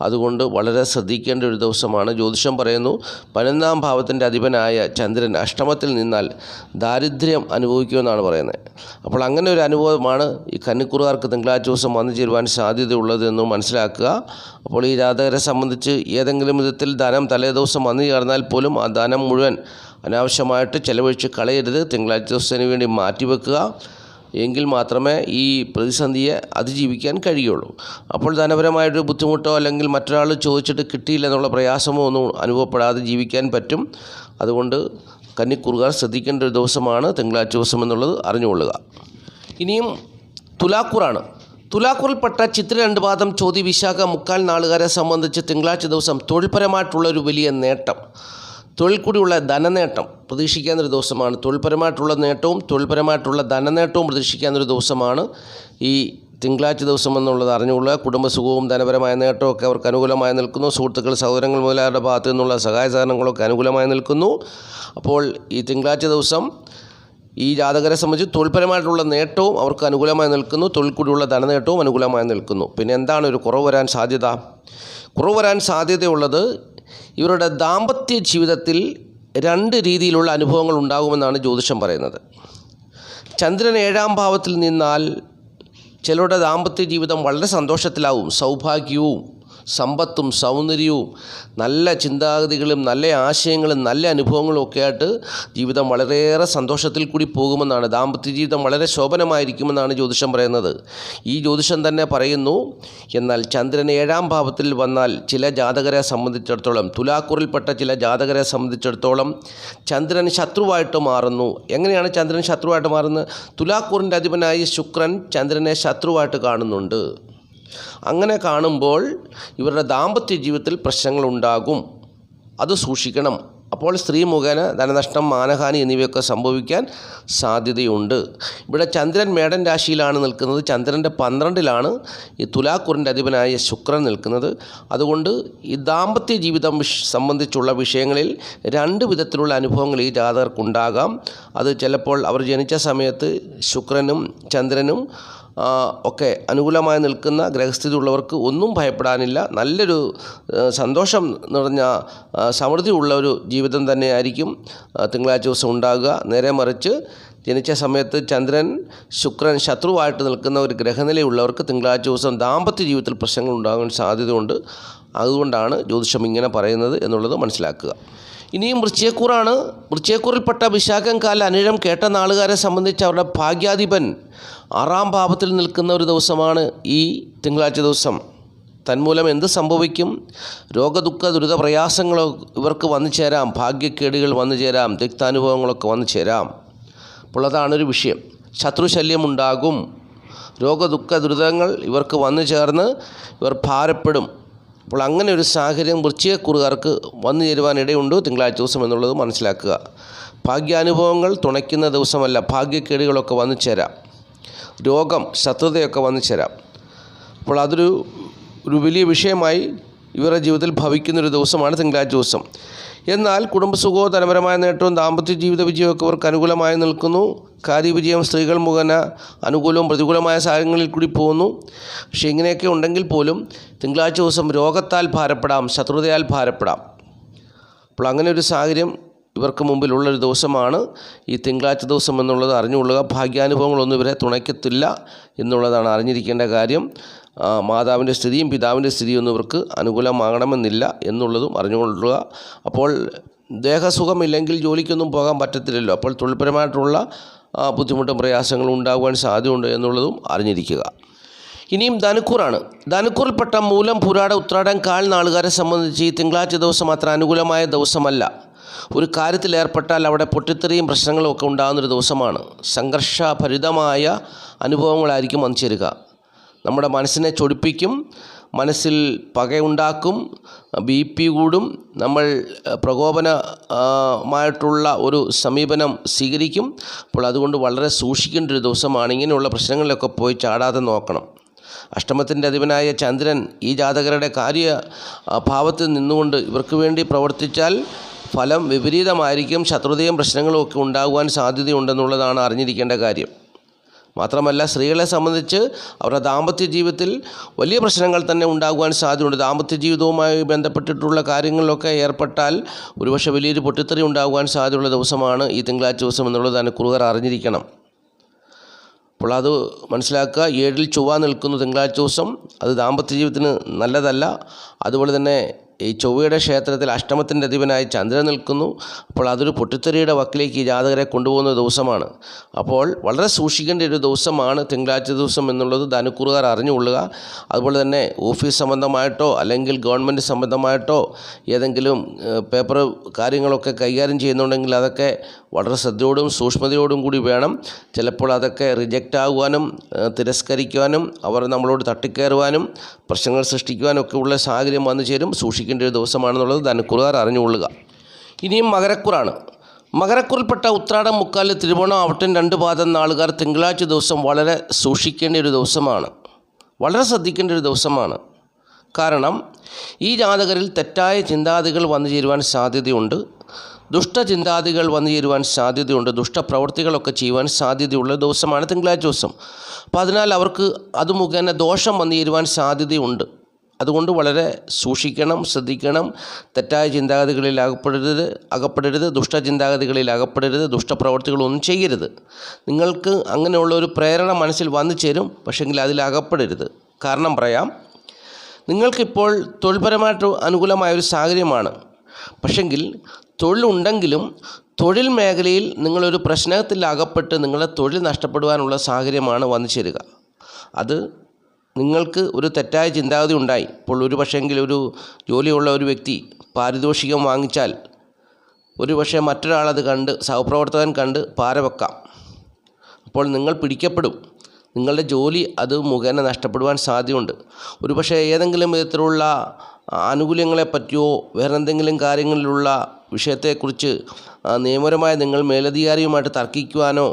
അതുകൊണ്ട് വളരെ ശ്രദ്ധിക്കേണ്ട ഒരു ദിവസമാണ്. ജ്യോതിഷം പറയുന്നു 11-ാം ഭാവത്തിൻ്റെ അധിപനായ ചന്ദ്രൻ അഷ്ടമത്തിൽ നിന്നാൽ ദാരിദ്ര്യം അനുഭവിക്കുമെന്നാണ് പറയുന്നത്. അപ്പോൾ അങ്ങനെ ഒരു അനുഭവമാണ് ഈ കന്നിക്കൂറുകാർക്ക് തിങ്കളാഴ്ച ദിവസം വന്നു ചേരുവാൻ സാധ്യതയുള്ളത് എന്ന് മനസ്സിലാക്കുക. അപ്പോൾ ഈ ജാതകരെ സംബന്ധിച്ച് ഏതെങ്കിലും വിധത്തിൽ ധനം തലേദിവസം വന്നു ചേർന്നാൽ പോലും ആ ധനം മുഴുവൻ അനാവശ്യമായിട്ട് ചെലവഴിച്ച് കളയരുത്. തിങ്കളാഴ്ച ദിവസത്തിന് വേണ്ടി മാറ്റിവെക്കുക. എങ്കിൽ മാത്രമേ ഈ പ്രതിസന്ധിയെ അതിജീവിക്കാൻ കഴിയുള്ളൂ. അപ്പോൾ ധനപരമായൊരു ബുദ്ധിമുട്ടോ അല്ലെങ്കിൽ മറ്റൊരാൾ ചോദിച്ചിട്ട് കിട്ടിയില്ല എന്നുള്ള പ്രയാസമോ ഒന്നും അനുഭവപ്പെടാതെ ജീവിക്കാൻ പറ്റും. അതുകൊണ്ട് കന്നിക്കൂറുകാർ ശ്രദ്ധിക്കേണ്ട ഒരു ദിവസമാണ് തിങ്കളാഴ്ച ദിവസം എന്നുള്ളത് അറിഞ്ഞുകൊള്ളുക. ഇനിയും തുലാക്കൂറാണ്. തുലാക്കൂറിൽപ്പെട്ട ചിത്ര 2 പാദം ചോതി വിശാഖ 3/4 നാളുകാരെ സംബന്ധിച്ച് തിങ്കളാഴ്ച ദിവസം തൊഴിൽപരമായിട്ടുള്ളൊരു വലിയ നേട്ടം, തൊഴിൽ കൂടിയുള്ള ധനനേട്ടം പ്രതീക്ഷിക്കാവുന്നൊരു ദിവസമാണ്. തൊഴിൽപരമായിട്ടുള്ള നേട്ടവും തൊഴിൽപരമായിട്ടുള്ള ധനനേട്ടവും പ്രതീക്ഷിക്കാവുന്നൊരു ദിവസമാണ് ഈ തിങ്കളാഴ്ച ദിവസം എന്നുള്ളത് അറിഞ്ഞുകൊള്ളുക. കുടുംബസുഖവും ധനപരമായ നേട്ടമൊക്കെ അവർക്ക് അനുകൂലമായി നിൽക്കുന്നു. സുഹൃത്തുക്കൾ, സഹോദരങ്ങൾ മുതലായവരുടെ ഭാഗത്തു നിന്നുള്ള സഹായ സഹകരണങ്ങളൊക്കെ അനുകൂലമായി നിൽക്കുന്നു. അപ്പോൾ ഈ തിങ്കളാഴ്ച ദിവസം ഈ ജാതകരെ സംബന്ധിച്ച് തൊഴിൽപരമായിട്ടുള്ള നേട്ടവും അവർക്ക് അനുകൂലമായി നിൽക്കുന്നു. തൊഴിൽ കൂടിയുള്ള ധനനേട്ടവും അനുകൂലമായി നിൽക്കുന്നു. പിന്നെ എന്താണ് ഒരു കുറവ് വരാൻ സാധ്യത? കുറവ് വരാൻ സാധ്യതയുള്ളത് ഇവരുടെ ദാമ്പത്യ ജീവിതത്തിൽ 2 രീതിയിലുള്ള അനുഭവങ്ങൾ ഉണ്ടാകുമെന്നാണ് ജ്യോതിഷം പറയുന്നത്. ചന്ദ്രൻ 7-ാം ഭാവത്തിൽ നിന്നാൽ ചിലരുടെ ദാമ്പത്യ ജീവിതം വളരെ സന്തോഷത്തിലാവും. സൗഭാഗ്യവും സമ്പത്തും സൗന്ദര്യവും നല്ല ചിന്താഗതികളും നല്ല ആശയങ്ങളും നല്ല അനുഭവങ്ങളും ഒക്കെ ആയിട്ട് ജീവിതം വളരെയേറെ സന്തോഷത്തിൽ കൂടി പോകുമെന്നാണ്. ദാമ്പത്യ ജീവിതം വളരെ ശോഭനമായിരിക്കുമെന്നാണ് ജ്യോതിഷം പറയുന്നത്. ഈ ജ്യോതിഷം തന്നെ പറയുന്നു. എന്നാൽ ചന്ദ്രൻ 7-ാം ഭാവത്തിൽ വന്നാൽ ചില ജാതകരെ സംബന്ധിച്ചിടത്തോളം, തുലാക്കൂറിൽപ്പെട്ട ചില ജാതകരെ സംബന്ധിച്ചിടത്തോളം ചന്ദ്രൻ ശത്രുവായിട്ട് മാറുന്നു. എങ്ങനെയാണ് ചന്ദ്രൻ ശത്രുവായിട്ട് മാറുന്നത്? തുലാക്കൂറിൻ്റെ അധിപനായ ശുക്രൻ ചന്ദ്രനെ ശത്രുവായിട്ട് കാണുന്നുണ്ട്. അങ്ങനെ കാണുമ്പോൾ ഇവരുടെ ദാമ്പത്യ ജീവിതത്തിൽ പ്രശ്നങ്ങളുണ്ടാകും. അത് സൂക്ഷിക്കണം. അപ്പോൾ സ്ത്രീ മുഖേന ധനനഷ്ടം, മാനഹാനി എന്നിവയൊക്കെ സംഭവിക്കാൻ സാധ്യതയുണ്ട്. ഇവിടെ ചന്ദ്രൻ മേടൻ രാശിയിലാണ് നിൽക്കുന്നത്. ചന്ദ്രൻ്റെ 12-ലാണ് ഈ തുലാക്കൂറിൻ്റെ അധിപനായ ശുക്രൻ നിൽക്കുന്നത്. അതുകൊണ്ട് ഈ ദാമ്പത്യ ജീവിതം സംബന്ധിച്ചുള്ള വിഷയങ്ങളിൽ 2 വിധത്തിലുള്ള അനുഭവങ്ങൾ ഈ ജാതകർക്കുണ്ടാകാം. അത് ചിലപ്പോൾ അവർ ജനിച്ച സമയത്ത് ശുക്രനും ചന്ദ്രനും ഒക്കെ അനുകൂലമായി നിൽക്കുന്ന ഗ്രഹസ്ഥിതി ഉള്ളവർക്ക് ഒന്നും ഭയപ്പെടാനില്ല. നല്ലൊരു സന്തോഷം നിറഞ്ഞ സമൃദ്ധിയുള്ള ഒരു ജീവിതം തന്നെയായിരിക്കും തിങ്കളാഴ്ച ദിവസം ഉണ്ടാകുക. നേരെ മറിച്ച് ജനിച്ച സമയത്ത് ചന്ദ്രൻ ശുക്രൻ ശത്രുവായിട്ട് നിൽക്കുന്ന ഒരു ഗ്രഹനിലയുള്ളവർക്ക് തിങ്കളാഴ്ച ദിവസം ദാമ്പത്യ ജീവിതത്തിൽ പ്രശ്നങ്ങൾ ഉണ്ടാകാൻ സാധ്യതയുണ്ട്. അതുകൊണ്ടാണ് ജ്യോതിഷം ഇങ്ങനെ പറയുന്നത് എന്നുള്ളത് മനസ്സിലാക്കുക. ഇനിയും വൃശ്ചികക്കൂറാണ്. വൃശ്ചികക്കൂറിൽപ്പെട്ട വിശാഖം കാല അനിഴം കേട്ട നാളുകാരെ സംബന്ധിച്ച് അവരുടെ ഭാഗ്യാധിപൻ 6-ാം ഭാവത്തിൽ നിൽക്കുന്ന ഒരു ദിവസമാണ് ഈ തിങ്കളാഴ്ച ദിവസം. തന്മൂലം എന്ത് സംഭവിക്കും? രോഗദുഃഖ ദുരിത പ്രയാസങ്ങൾ ഇവർക്ക് വന്നു ചേരാം. ഭാഗ്യക്കേടുകൾ വന്നു ചേരാം. തിക്താനുഭവങ്ങളൊക്കെ വന്നു ചേരാം. അപ്പോൾ അതാണൊരു വിഷയം. ശത്രുശല്യമുണ്ടാകും. രോഗദുഃഖ ദുരിതങ്ങൾ ഇവർക്ക് വന്നു ചേർന്ന് ഇവർ ഭാരപ്പെടും. അപ്പോൾ അങ്ങനെ ഒരു സാഹചര്യം വൃശ്ചികക്കൂറുകാർക്ക് വന്നു ചേരുവാനിടയുണ്ട് തിങ്കളാഴ്ച ദിവസം എന്നുള്ളത് മനസ്സിലാക്കുക. ഭാഗ്യാനുഭവങ്ങൾ തുണയ്ക്കുന്ന ദിവസമല്ല. ഭാഗ്യക്കേടുകളൊക്കെ വന്നു ചേരാം. രോഗം, ശത്രുതയൊക്കെ വന്നു ചേരാം. അപ്പോൾ അതൊരു വലിയ വിഷയമായി ഇവരുടെ ജീവിതത്തിൽ ഭവിക്കുന്നൊരു ദിവസമാണ് തിങ്കളാഴ്ച ദിവസം. എന്നാൽ കുടുംബസുഖവും ധനപരമായ നേട്ടവും ദാമ്പത്യ ജീവിത വിജയമൊക്കെ അവർക്ക് അനുകൂലമായി നിൽക്കുന്നു. കാര്യവിജയം സ്ത്രീകൾ മുഖേന അനുകൂലവും പ്രതികൂലമായ സാഹചര്യങ്ങളിൽ കൂടി പോകുന്നു. പക്ഷേ ഇങ്ങനെയൊക്കെ ഉണ്ടെങ്കിൽ പോലും തിങ്കളാഴ്ച ദിവസം രോഗത്താൽ ഭാരപ്പെടാം, ശത്രുതയാൽ ഭാരപ്പെടാം. അപ്പോൾ അങ്ങനെ ഒരു സാഹചര്യം ഇവർക്ക് മുമ്പിലുള്ളൊരു ദിവസമാണ് ഈ തിങ്കളാഴ്ച ദിവസം എന്നുള്ളത് അറിഞ്ഞുകൊള്ളുക. ഭാഗ്യാനുഭവങ്ങളൊന്നും ഇവരെ തുണയ്ക്കത്തില്ല എന്നുള്ളതാണ് അറിഞ്ഞിരിക്കേണ്ട കാര്യം. മാതാവിൻ്റെ സ്ഥിതിയും പിതാവിൻ്റെ സ്ഥിതിയൊന്നും ഇവർക്ക് അനുകൂലമാകണമെന്നില്ല എന്നുള്ളതും അറിഞ്ഞുകൊള്ളുക. അപ്പോൾ ദേഹസുഖമില്ലെങ്കിൽ ജോലിക്കൊന്നും പോകാൻ പറ്റത്തില്ലല്ലോ. അപ്പോൾ തൊഴിൽപരമായിട്ടുള്ള ബുദ്ധിമുട്ടും പ്രയാസങ്ങളും ഉണ്ടാകുവാൻ സാധ്യതയുണ്ട് എന്നുള്ളതും അറിഞ്ഞിരിക്കുക. ഇനിയും ധനുക്കൂറാണ്. ധനുക്കൂറിൽപ്പെട്ട മൂലം, പുരാട, ഉത്രാടം, കാൽ നാളുകാരെ സംബന്ധിച്ച് ഈ തിങ്കളാഴ്ച ദിവസം അത്ര അനുകൂലമായ ദിവസമല്ല. ഒരു കാര്യത്തിലേർപ്പെട്ടാൽ അവിടെ പൊട്ടിത്തെറിയും പ്രശ്നങ്ങളും ഒക്കെ ഉണ്ടാകുന്നൊരു ദിവസമാണ്. സംഘർഷഭരിതമായ അനുഭവങ്ങളായിരിക്കും വന്നു ചേരുക. നമ്മുടെ മനസ്സിനെ ചൊടിപ്പിക്കും, മനസ്സിൽ പകയുണ്ടാക്കും, BP കൂടും, നമ്മൾ പ്രകോപനമായിട്ടുള്ള ഒരു സമീപനം സ്വീകരിക്കും. അപ്പോൾ അതുകൊണ്ട് വളരെ സൂക്ഷിക്കേണ്ട ഒരു ദിവസമാണ്. ഇങ്ങനെയുള്ള പ്രശ്നങ്ങളിലൊക്കെ പോയി ചാടാതെ നോക്കണം. അഷ്ടമത്തിൻ്റെ അധിപനായ ചന്ദ്രൻ ഈ ജാതകരുടെ ഭാവത്തിൽ നിന്നുകൊണ്ട് ഇവർക്ക് വേണ്ടി പ്രവർത്തിച്ചാൽ ഫലം വിപരീതമായിരിക്കും. ശത്രുതയും പ്രശ്നങ്ങളും ഒക്കെ ഉണ്ടാകുവാൻ സാധ്യതയുണ്ടെന്നുള്ളതാണ് അറിഞ്ഞിരിക്കേണ്ട കാര്യം. മാത്രമല്ല, സ്ത്രീകളെ സംബന്ധിച്ച് അവരുടെ ദാമ്പത്യ ജീവിതത്തിൽ വലിയ പ്രശ്നങ്ങൾ തന്നെ ഉണ്ടാകുവാൻ സാധ്യതയുണ്ട്. ദാമ്പത്യ ജീവിതവുമായി ബന്ധപ്പെട്ടിട്ടുള്ള കാര്യങ്ങളിലൊക്കെ ഏർപ്പെട്ടാൽ ഒരുപക്ഷെ വലിയൊരു പൊട്ടിത്തെറി ഉണ്ടാകുവാൻ സാധ്യതയുള്ള ദിവസമാണ് ഈ തിങ്കളാഴ്ച ദിവസം എന്നുള്ളത് കുറുകാർ അറിഞ്ഞിരിക്കണം. അപ്പോൾ അത് മനസ്സിലാക്കുക. 7-ൽ ചൊവ്വ നിൽക്കുന്നു തിങ്കളാഴ്ച ദിവസം. അത് ദാമ്പത്യ ജീവിതത്തിന് നല്ലതല്ല. അതുപോലെ തന്നെ ഈ ചൊവ്വയുടെ ക്ഷേത്രത്തിൽ അഷ്ടമത്തിൻ്റെ അധിപനായി ചന്ദ്രൻ നിൽക്കുന്നു. അപ്പോൾ അതൊരു പൊട്ടിത്തെറിയുടെ വക്കിലേക്ക് ഈ ജാതകരെ കൊണ്ടുപോകുന്ന ദിവസമാണ്. അപ്പോൾ വളരെ സൂക്ഷിക്കേണ്ട ഒരു ദിവസമാണ് തിങ്കളാഴ്ച ദിവസം എന്നുള്ളത് ധനുക്കുറുകാർ അറിഞ്ഞുകൊള്ളുക. അതുപോലെ തന്നെ ഓഫീസ് സംബന്ധമായിട്ടോ അല്ലെങ്കിൽ ഗവൺമെൻറ് സംബന്ധമായിട്ടോ ഏതെങ്കിലും പേപ്പർ കാര്യങ്ങളൊക്കെ കൈകാര്യം ചെയ്യുന്നുണ്ടെങ്കിൽ അതൊക്കെ വളരെ ശ്രദ്ധയോടും സൂക്ഷ്മതയോടും കൂടി വേണം. ചിലപ്പോൾ അതൊക്കെ റിജക്റ്റ് ആകുവാനും തിരസ്കരിക്കുവാനും അവർ നമ്മളോട് തട്ടിക്കയറുവാനും പ്രശ്നങ്ങൾ സൃഷ്ടിക്കുവാനും ഒക്കെ ഉള്ള സാഹചര്യം വന്നു ചേരും. സൂക്ഷിക്കേണ്ട ഒരു ദിവസമാണെന്നുള്ളത് ധനുക്കുറുകാർ അറിഞ്ഞുകൊള്ളുക. ഇനിയും മകരക്കുറാണ്. മകരക്കുറിൽപ്പെട്ട ഉത്രാടം, മുക്കാല്, തിരുവോണം, അവിട്ടം 2 പാദം നാളുകാർ തിങ്കളാഴ്ച ദിവസം വളരെ സൂക്ഷിക്കേണ്ട ഒരു ദിവസമാണ്. വളരെ ശ്രദ്ധിക്കേണ്ട ഒരു ദിവസമാണ്. കാരണം ഈ ജാതകരിൽ തെറ്റായ ചിന്താഗതികൾ വന്നു ചേരുവാൻ സാധ്യതയുണ്ട്. ദുഷ്ടചിന്താഗതികൾ വന്നു ചേരുവാൻ സാധ്യതയുണ്ട്. ദുഷ്ടപ്രവൃത്തികളൊക്കെ ചെയ്യുവാൻ സാധ്യതയുള്ള ദിവസമാണ് തിങ്കളാഴ്ച ദിവസം. അപ്പോൾ അതിനാൽ അവർക്ക് അത് മുഖേന ദോഷം വന്നു ചേരുവാൻ സാധ്യതയുണ്ട്. അതുകൊണ്ട് വളരെ സൂക്ഷിക്കണം, ശ്രദ്ധിക്കണം. തെറ്റായ ചിന്താഗതികളിൽ അകപ്പെടരുത്. ദുഷ്ടചിന്താഗതികളിൽ അകപ്പെടരുത്. ദുഷ്ടപ്രവൃത്തികളൊന്നും ചെയ്യരുത്. നിങ്ങൾക്ക് അങ്ങനെയുള്ള ഒരു പ്രേരണ മനസ്സിൽ വന്നു ചേരും. പക്ഷെങ്കിൽ അതിൽ അകപ്പെടരുത്. കാരണം പറയാം, നിങ്ങൾക്കിപ്പോൾ തൊഴിൽപരമായിട്ട് അനുകൂലമായൊരു സാഹചര്യമാണ്. പക്ഷെങ്കിൽ തൊഴിലുണ്ടെങ്കിലും തൊഴിൽ മേഖലയിൽ നിങ്ങളൊരു പ്രശ്നത്തിൽ അകപ്പെട്ട് നിങ്ങളുടെ തൊഴിൽ നഷ്ടപ്പെടുവാനുള്ള സാഹചര്യമാണ് വന്നു ചേരുക. അത് നിങ്ങൾക്ക് ഒരു തെറ്റായ ചിന്താഗതി ഉണ്ടായി. ഇപ്പോൾ ഒരു പക്ഷേങ്കിൽ ഒരു ജോലിയുള്ള ഒരു വ്യക്തി പാരിതോഷികം വാങ്ങിച്ചാൽ ഒരു പക്ഷേ മറ്റൊരാളത് കണ്ട്, സഹപ്രവർത്തകൻ കണ്ട് പാര വെക്കാം. അപ്പോൾ നിങ്ങൾ പിടിക്കപ്പെടും. നിങ്ങളുടെ ജോലി അത് മുഖേന നഷ്ടപ്പെടുവാൻ സാധ്യതയുണ്ട്. ഒരു പക്ഷേ ഏതെങ്കിലും വിധത്തിലുള്ള ആനുകൂല്യങ്ങളെ പറ്റിയോ വേറെ എന്തെങ്കിലും കാര്യങ്ങളിലുള്ള വിഷയത്തെക്കുറിച്ച് നിയമപരമായി നിങ്ങൾ മേലധികാരിയുമായിട്ട് തർക്കിക്കുവാനോ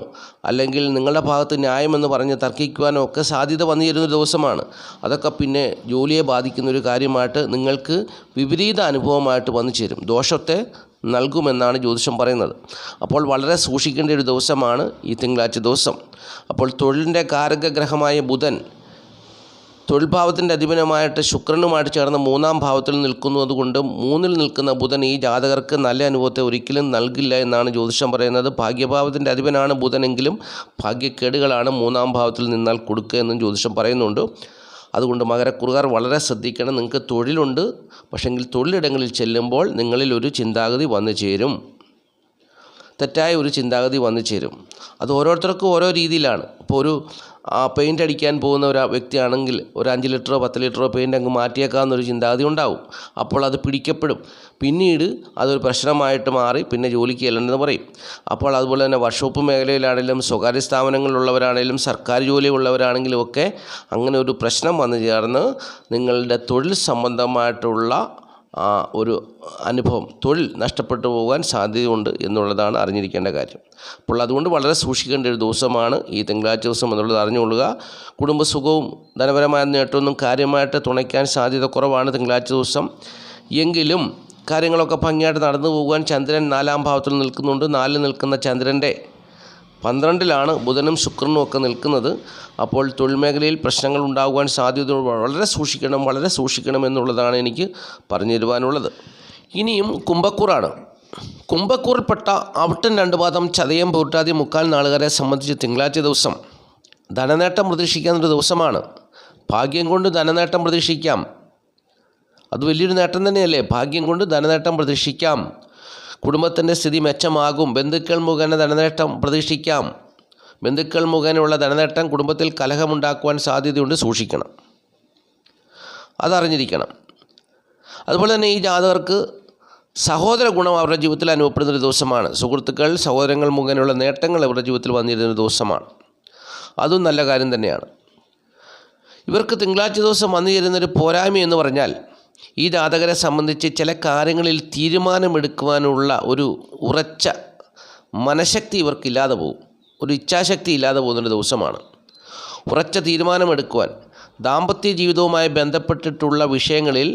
അല്ലെങ്കിൽ നിങ്ങളുടെ ഭാഗത്ത് ന്യായമെന്ന് പറഞ്ഞ് തർക്കിക്കുവാനോ ഒക്കെ സാധ്യത വന്നു ചേരുന്ന ദിവസമാണ്. അതൊക്കെ പിന്നെ ജോലിയെ ബാധിക്കുന്നൊരു കാര്യമായിട്ട് നിങ്ങൾക്ക് വിപരീത അനുഭവമായിട്ട് വന്നു ചേരും. ദോഷത്തെ നൽകുമെന്നാണ് ജ്യോതിഷം പറയുന്നത്. അപ്പോൾ വളരെ സൂക്ഷിക്കേണ്ട ഒരു ദിവസമാണ് ഈ തിങ്കളാഴ്ച ദിവസം. അപ്പോൾ തൊഴിലിൻ്റെ കാരകഗ്രഹമായ ബുധൻ തൊഴിൽ ഭാവത്തിൻ്റെ അധിപനമായിട്ട് ശുക്രനുമായിട്ട് ചേർന്ന് 3-ാം ഭാവത്തിൽ നിൽക്കുന്നതുകൊണ്ട് 3-ൽ നിൽക്കുന്ന ബുധൻ ഈ ജാതകർക്ക് നല്ല അനുഭവത്തെ ഒരിക്കലും നൽകില്ല എന്നാണ് ജ്യോതിഷം പറയുന്നത്. ഭാഗ്യഭാവത്തിൻ്റെ അധിപനാണ് ബുധനെങ്കിലും ഭാഗ്യക്കേടുകളാണ് 3-ാം ഭാവത്തിൽ നിന്നാൽ കൊടുക്കുക എന്നും ജ്യോതിഷം പറയുന്നുണ്ട്. അതുകൊണ്ട് മകരക്കുറുകാർ വളരെ ശ്രദ്ധിക്കണം. നിങ്ങൾക്ക് തൊഴിലുണ്ട്, പക്ഷെങ്കിൽ തൊഴിലിടങ്ങളിൽ ചെല്ലുമ്പോൾ നിങ്ങളിൽ ഒരു ചിന്താഗതി വന്നു ചേരും. തെറ്റായ ഒരു ചിന്താഗതി വന്നു ചേരും. അത് ഓരോരുത്തർക്കും ഓരോ രീതിയിലാണ്. ഇപ്പോൾ ഒരു പെയിൻ്റ് അടിക്കാൻ പോകുന്ന ഒരു വ്യക്തിയാണെങ്കിൽ ഒരു 5 ലിറ്ററോ 10 ലിറ്ററോ പെയിൻ്റ് അങ്ങ് മാറ്റിയേക്കാവുന്നൊരു ചിന്താഗതി ഉണ്ടാവും. അപ്പോൾ അത് പിടിക്കപ്പെടും. പിന്നീട് അതൊരു പ്രശ്നമായിട്ട് മാറി പിന്നെ ജോലിക്ക് ചെല്ലണമെന്ന് പറയും. അപ്പോൾ അതുപോലെ തന്നെ വർക്ക്ഷോപ്പ് മേഖലയിലാണെങ്കിലും സ്വകാര്യ സ്ഥാപനങ്ങളിലുള്ളവരാണെങ്കിലും സർക്കാർ ജോലിയുള്ളവരാണെങ്കിലും ഒക്കെ അങ്ങനെ ഒരു പ്രശ്നം വന്നു ചേർന്ന് നിങ്ങളുടെ തൊഴിൽ സംബന്ധമായിട്ടുള്ള ഒരു അനുഭവം, തൊഴിൽ നഷ്ടപ്പെട്ടു പോകാൻ സാധ്യതയുണ്ട് എന്നുള്ളതാണ് അറിഞ്ഞിരിക്കേണ്ട കാര്യം. അപ്പോൾ അതുകൊണ്ട് വളരെ സൂക്ഷിക്കേണ്ട ഒരു ദിവസമാണ് ഈ തിങ്കളാഴ്ച ദിവസം എന്നുള്ളത് അറിഞ്ഞുകൊള്ളുക. കുടുംബസുഖവും ധനപരമായ നേട്ടമൊന്നും കാര്യമായിട്ട് തുണയ്ക്കാൻ സാധ്യത കുറവാണ് തിങ്കളാഴ്ച ദിവസം. എങ്കിലും കാര്യങ്ങളൊക്കെ ഭംഗിയായിട്ട് നടന്നു പോകുവാൻ ചന്ദ്രൻ 4-ാം ഭാവത്തിൽ നിൽക്കുന്നുണ്ട്. 4-ൽ നിൽക്കുന്ന ചന്ദ്രൻ്റെ 12-ലാണ് ബുധനും ശുക്രനും ഒക്കെ നിൽക്കുന്നത്. അപ്പോൾ തൊഴിൽ മേഖലയിൽ പ്രശ്നങ്ങൾ ഉണ്ടാകുവാൻ സാധ്യത വളരെ സൂക്ഷിക്കണം എന്നുള്ളതാണ് എനിക്ക് പറഞ്ഞു തരുവാനുള്ളത്. ഇനിയും കുംഭക്കൂറാണ്. കുംഭക്കൂറിൽപ്പെട്ട അവിട്ടം 2 പാദം ചതയം പൂട്ടാതി 3/4 നാളുകാരെ സംബന്ധിച്ച് തിങ്കളാഴ്ച ദിവസം ധനനേട്ടം പ്രതീക്ഷിക്കാവുന്നൊരു ദിവസമാണ്. ഭാഗ്യം കൊണ്ട് ധനനേട്ടം പ്രതീക്ഷിക്കാം. അത് വലിയൊരു നേട്ടം തന്നെയല്ലേ. ഭാഗ്യം കൊണ്ട് ധനനേട്ടം പ്രതീക്ഷിക്കാം. കുടുംബത്തിൻ്റെ സ്ഥിതി മെച്ചമാകും. ബന്ധുക്കൾ മുഖേന ധനനേട്ടം പ്രതീക്ഷിക്കാം. ബന്ധുക്കൾ മുഖേനയുള്ള ധനനേട്ടം കുടുംബത്തിൽ കലഹമുണ്ടാക്കുവാൻ സാധ്യതയുണ്ട്. സൂക്ഷിക്കണം, അതറിഞ്ഞിരിക്കണം. അതുപോലെ തന്നെ ഈ ജാതകർക്ക് സഹോദര ഗുണം അവരുടെ ജീവിതത്തിൽ അനുഭവപ്പെടുന്നൊരു ദിവസമാണ്. സുഹൃത്തുക്കൾ, സഹോദരങ്ങൾ മുഖേനയുള്ള നേട്ടങ്ങൾ അവരുടെ ജീവിതത്തിൽ വന്നിരുന്നൊരു ദിവസമാണ്. അതും നല്ല കാര്യം തന്നെയാണ്. ഇവർക്ക് തിങ്കളാഴ്ച ദിവസം വന്നു ചേരുന്നൊരു പോരായ്മ എന്ന് പറഞ്ഞാൽ ഈ ജാതകരെ സംബന്ധിച്ച് ചില കാര്യങ്ങളിൽ തീരുമാനമെടുക്കുവാനുള്ള ഒരു ഉറച്ച മനഃശക്തി ഇവർക്കില്ലാതെ പോകും. ഒരു ഇച്ഛാശക്തി ഇല്ലാതെ പോകുന്നൊരു ദിവസമാണ്. ഉറച്ച തീരുമാനമെടുക്കുവാൻ ദാമ്പത്യ ജീവിതവുമായി ബന്ധപ്പെട്ടിട്ടുള്ള വിഷയങ്ങളിൽ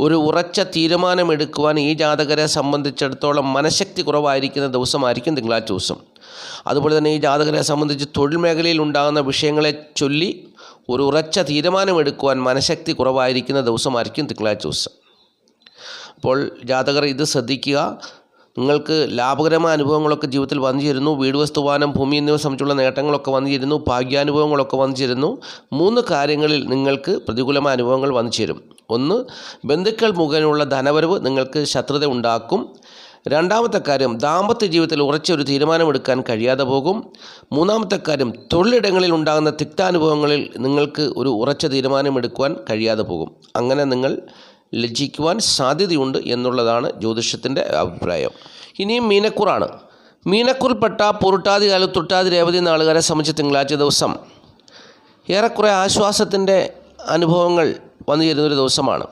ഒരു ഉറച്ച തീരുമാനമെടുക്കുവാൻ ഈ ജാതകരെ സംബന്ധിച്ചിടത്തോളം മനഃശക്തി കുറവായിരിക്കുന്ന ദിവസമായിരിക്കും തിങ്കളാഴ്ച ദിവസം. അതുപോലെ തന്നെ ഈ ജാതകരെ സംബന്ധിച്ച് തൊഴിൽ മേഖലയിൽ ഉണ്ടാകുന്ന വിഷയങ്ങളെ ചൊല്ലി ഒരു ഉറച്ച തീരുമാനമെടുക്കുവാൻ മനഃശക്തി കുറവായിരിക്കുന്ന ദിവസമായിരിക്കും തിങ്കളാഴ്ച ദിവസം. അപ്പോൾ ജാതകർ ഇത് ശ്രദ്ധിക്കുക. നിങ്ങൾക്ക് ലാഭകരമായ അനുഭവങ്ങളൊക്കെ ജീവിതത്തിൽ വന്നു ചേരുന്നു. വീട്, വസ്തു, വാഹനം, ഭൂമി എന്നിവ സംബന്ധിച്ചുള്ള നേട്ടങ്ങളൊക്കെ വന്നു ചേരുന്നു. ഭാഗ്യാനുഭവങ്ങളൊക്കെ വന്നു ചേരുന്നു. 3 കാര്യങ്ങളിൽ നിങ്ങൾക്ക് പ്രതികൂലമായ അനുഭവങ്ങൾ വന്നു ചേരും. 1, ബന്ധുക്കൾ മുഖേനയുള്ള ധനവരവ് നിങ്ങൾക്ക് ശത്രുത ഉണ്ടാക്കും. 2ാമത്തെ കാര്യം, ദാമ്പത്യ ജീവിതത്തിൽ ഉറച്ചൊരു തീരുമാനമെടുക്കാൻ കഴിയാതെ പോകും. 3ാമത്തെ കാര്യം, തൊഴിലിടങ്ങളിൽ ഉണ്ടാകുന്ന തിക്താനുഭവങ്ങളിൽ നിങ്ങൾക്ക് ഒരു ഉറച്ച തീരുമാനമെടുക്കുവാൻ കഴിയാതെ പോകും. അങ്ങനെ നിങ്ങൾ ലജ്ജിക്കുവാൻ സാധ്യതയുണ്ട് എന്നുള്ളതാണ് ജ്യോതിഷത്തിൻ്റെ അഭിപ്രായം. ഇനിയും മീനക്കൂറാണ്. മീനക്കൂറിൽപ്പെട്ട പൂരുട്ടാതി, കാലത്തുട്ടാതി, രേവതി നാളുകാരെ സംബന്ധിച്ച് തിങ്കളാഴ്ച ദിവസം ഏറെക്കുറെ ആശ്വാസത്തിൻ്റെ അനുഭവങ്ങൾ വന്നു ചേരുന്നൊരു ദിവസമാണ്.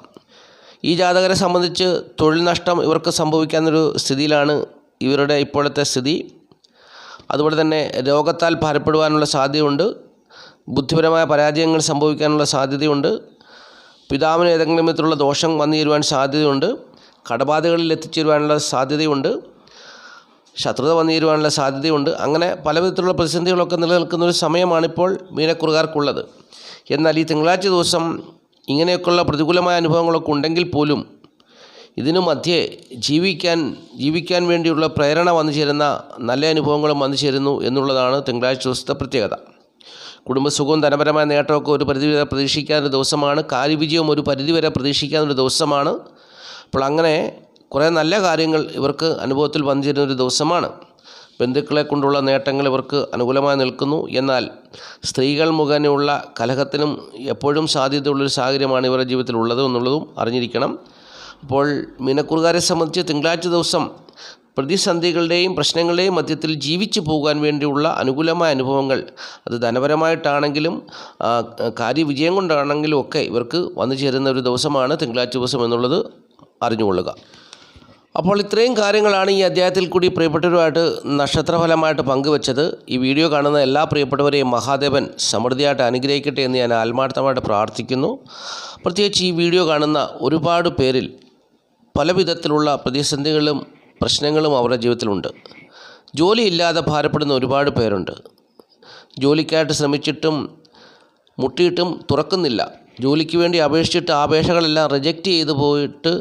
ഈ ജാതകരെ സംബന്ധിച്ച് തൊഴിൽ നഷ്ടം ഇവർക്ക് സംഭവിക്കാവുന്നൊരു സ്ഥിതിയിലാണ് ഇവരുടെ ഇപ്പോഴത്തെ സ്ഥിതി. അതുപോലെ തന്നെ രോഗത്താൽ ഭാരപ്പെടുവാനുള്ള സാധ്യതയുണ്ട്. ബുദ്ധിപരമായ പരാജയങ്ങൾ സംഭവിക്കാനുള്ള സാധ്യതയുണ്ട്. പിതാവിന് ഏതെങ്കിലും വിധത്തിലുള്ള ദോഷം വന്നു ചേരുവാൻ സാധ്യതയുണ്ട്. കടബാധകളിൽ എത്തിച്ചേരുവാനുള്ള സാധ്യതയുണ്ട്. ശത്രുത വന്നു ചേരുവാനുള്ള സാധ്യതയുണ്ട്. അങ്ങനെ പല വിധത്തിലുള്ള പ്രതിസന്ധികളൊക്കെ നിലനിൽക്കുന്നൊരു സമയമാണിപ്പോൾ മീനക്കുറുകാർക്കുള്ളത്. എന്നാൽ ഈ തിങ്കളാഴ്ച ദിവസം ഇങ്ങനെയൊക്കെയുള്ള പ്രതികൂലമായ അനുഭവങ്ങളൊക്കെ ഉണ്ടെങ്കിൽ പോലും ഇതിനു മധ്യേ ജീവിക്കാൻ വേണ്ടിയുള്ള പ്രേരണ വന്നു ചേരുന്ന നല്ല അനുഭവങ്ങളും വന്നു ചേരുന്നു എന്നുള്ളതാണ് തിങ്കളാഴ്ച ദിവസത്തെ പ്രത്യേകത. കുടുംബസുഖവും ധനപരമായ നേട്ടമൊക്കെ ഒരു പരിധിവരെ പ്രതീക്ഷിക്കാനൊരു ദിവസമാണ്. കാര്യവിജയവും ഒരു പരിധിവരെ പ്രതീക്ഷിക്കാനൊരു ദിവസമാണ്. അപ്പോൾ അങ്ങനെ കുറേ നല്ല കാര്യങ്ങൾ ഇവർക്ക് അനുഭവത്തിൽ വന്നു ചേരുന്നൊരു ദിവസമാണ്. ബന്ധുക്കളെ കൊണ്ടുള്ള നേട്ടങ്ങൾ ഇവർക്ക് അനുകൂലമായി നിൽക്കുന്നു. എന്നാൽ സ്ത്രീകൾ മുഖേനയുള്ള കലഹത്തിനും എപ്പോഴും സാധ്യതയുള്ളൊരു സാഹചര്യമാണ് ഇവരുടെ ജീവിതത്തിൽ ഉള്ളത് എന്നുള്ളതും അറിഞ്ഞിരിക്കണം. അപ്പോൾ മീനക്കൂറുകാരെ സംബന്ധിച്ച് തിങ്കളാഴ്ച ദിവസം പ്രതിസന്ധികളുടെയും പ്രശ്നങ്ങളുടെയും മധ്യത്തിൽ ജീവിച്ചു പോകാൻ വേണ്ടിയുള്ള അനുകൂലമായ അനുഭവങ്ങൾ, അത് ധനപരമായിട്ടാണെങ്കിലും കാര്യവിജയം കൊണ്ടാണെങ്കിലും ഒക്കെ ഇവർക്ക് വന്നു ചേരുന്ന ഒരു ദിവസമാണ് തിങ്കളാഴ്ച ദിവസം എന്നുള്ളത് അറിഞ്ഞുകൊള്ളുക. അപ്പോൾ ഇത്രയും കാര്യങ്ങളാണ് ഈ അധ്യായത്തിൽ കൂടി പ്രിയപ്പെട്ടവരുമായിട്ട് നക്ഷത്രഫലമായിട്ട് പങ്കുവച്ചത്. ഈ വീഡിയോ കാണുന്ന എല്ലാ പ്രിയപ്പെട്ടവരെയും മഹാദേവൻ സമൃദ്ധിയായിട്ട് അനുഗ്രഹിക്കട്ടെ എന്ന് ഞാൻ ആത്മാർത്ഥമായിട്ട് പ്രാർത്ഥിക്കുന്നു. പ്രത്യേകിച്ച് ഈ വീഡിയോ കാണുന്ന ഒരുപാട് പേരിൽ പല വിധത്തിലുള്ള പ്രതിസന്ധികളും പ്രശ്നങ്ങളും അവരുടെ ജീവിതത്തിലുണ്ട്. ജോലിയില്ലാതെ ഭാരപ്പെടുന്ന ഒരുപാട് പേരുണ്ട്. ജോലിക്കായിട്ട് ശ്രമിച്ചിട്ടും മുട്ടിയിട്ടും തുറക്കുന്നില്ല. ജോലിക്ക് വേണ്ടി അപേക്ഷിച്ചിട്ട് ആ അപേക്ഷകളെല്ലാം റിജക്റ്റ് ചെയ്തു പോയിട്ട്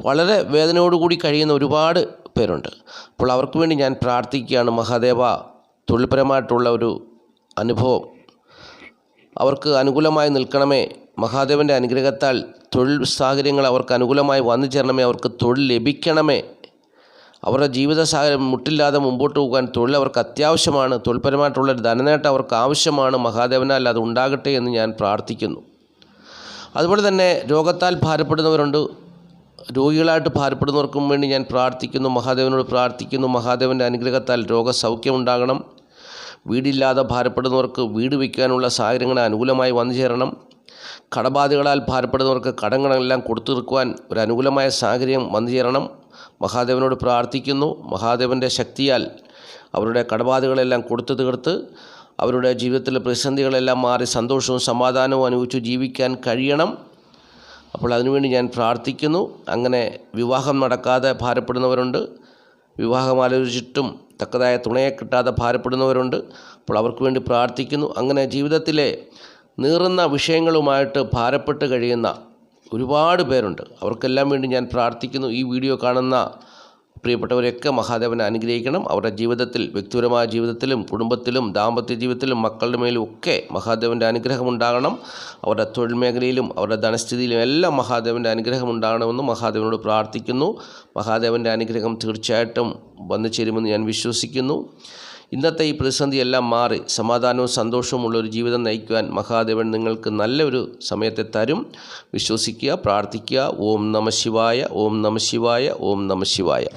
വളരെ വേദനയോടുകൂടി കഴിയുന്ന ഒരുപാട് പേരുണ്ട്. അപ്പോൾ അവർക്ക് വേണ്ടി ഞാൻ പ്രാർത്ഥിക്കുകയാണ്. മഹാദേവ, തൊഴിൽപരമായിട്ടുള്ള ഒരു അനുഭവം അവർക്ക് അനുകൂലമായി നിൽക്കണമേ. മഹാദേവൻ്റെ അനുഗ്രഹത്താൽ തൊഴിൽ സാഹചര്യങ്ങൾ അവർക്ക് അനുകൂലമായി വന്നു ചേരണമേ. അവർക്ക് തൊഴിൽ ലഭിക്കണമേ. അവരുടെ ജീവിത സാഹചര്യം മുട്ടില്ലാതെ മുമ്പോട്ട് പോകാൻ തൊഴിൽ അവർക്ക് അത്യാവശ്യമാണ്. തൊഴിൽപരമായിട്ടുള്ളൊരു ധനനേട്ടം അവർക്ക് ആവശ്യമാണ്. മഹാദേവനാൽ അത് ഉണ്ടാകട്ടെ എന്ന് ഞാൻ പ്രാർത്ഥിക്കുന്നു. അതുപോലെ തന്നെ രോഗത്താൽ ഭാരപ്പെടുന്നവരുണ്ട്. രോഗികളായിട്ട് ഭാരപ്പെടുന്നവർക്കും വേണ്ടി ഞാൻ പ്രാർത്ഥിക്കുന്നു. മഹാദേവനോട് പ്രാർത്ഥിക്കുന്നു. മഹാദേവൻ്റെ അനുഗ്രഹത്താൽ രോഗസൗഖ്യം ഉണ്ടാകണം. വീടില്ലാതെ ഭാരപ്പെടുന്നവർക്ക് വീട് വയ്ക്കാനുള്ള സാഹചര്യങ്ങൾ അനുകൂലമായി വന്നു ചേരണം. കടബാധകളാൽ ഭാരപ്പെടുന്നവർക്ക് കടങ്ങളെല്ലാം കൊടുത്തു തീർക്കുവാൻ ഒരു അനുകൂലമായ സാഹചര്യം വന്നു ചേരണം. മഹാദേവനോട് പ്രാർത്ഥിക്കുന്നു. മഹാദേവൻ്റെ ശക്തിയാൽ അവരുടെ കടബാധകളെല്ലാം കൊടുത്തു തീർത്ത് അവരുടെ ജീവിതത്തിലെ പ്രതിസന്ധികളെല്ലാം മാറി സന്തോഷവും സമാധാനവും അനുഭവിച്ച് ജീവിക്കാൻ കഴിയണം. അപ്പോൾ അതിനുവേണ്ടി ഞാൻ പ്രാർത്ഥിക്കുന്നു. അങ്ങനെ വിവാഹം നടക്കാതെ ഭാരപ്പെടുന്നവരുണ്ട്. വിവാഹം ആലോചിച്ചിട്ടും തക്കതായ തുണയെ കിട്ടാതെ ഭാരപ്പെടുന്നവരുണ്ട്. അപ്പോൾ അവർക്ക് വേണ്ടി പ്രാർത്ഥിക്കുന്നു. അങ്ങനെ ജീവിതത്തിലെ നീറുന്ന വിഷയങ്ങളുമായിട്ട് ഭാരപ്പെട്ട് കഴിയുന്ന ഒരുപാട് പേരുണ്ട്. അവർക്കെല്ലാം വേണ്ടി ഞാൻ പ്രാർത്ഥിക്കുന്നു. ഈ വീഡിയോ കാണുന്ന പ്രിയപ്പെട്ടവരെയൊക്കെ മഹാദേവനെ അനുഗ്രഹിക്കണം. അവരുടെ ജീവിതത്തിൽ, വ്യക്തിപരമായ ജീവിതത്തിലും കുടുംബത്തിലും ദാമ്പത്യ ജീവിതത്തിലും മക്കളുടെ മേലും ഒക്കെ മഹാദേവൻ്റെ അനുഗ്രഹം ഉണ്ടാകണം. അവരുടെ തൊഴിൽ മേഖലയിലും അവരുടെ ധനസ്ഥിതിയിലും എല്ലാം മഹാദേവൻ്റെ അനുഗ്രഹം ഉണ്ടാകണമെന്ന് മഹാദേവനോട് പ്രാർത്ഥിക്കുന്നു. മഹാദേവൻ്റെ അനുഗ്രഹം തീർച്ചയായിട്ടും വന്നു ചേരുമെന്ന് ഞാൻ വിശ്വസിക്കുന്നു. ഇന്നത്തെ ഈ പ്രതിസന്ധിയെല്ലാം മാറി സമാധാനവും സന്തോഷവും ഉള്ളൊരു ജീവിതം നയിക്കുവാൻ മഹാദേവൻ നിങ്ങൾക്ക് നല്ലൊരു സമയത്തെ തരും. വിശ്വസിക്കുക, പ്രാർത്ഥിക്കുക. ഓം നമഃ ശിവായ, ഓം നമഃ ശിവായ, ഓം നമഃ ശിവായ.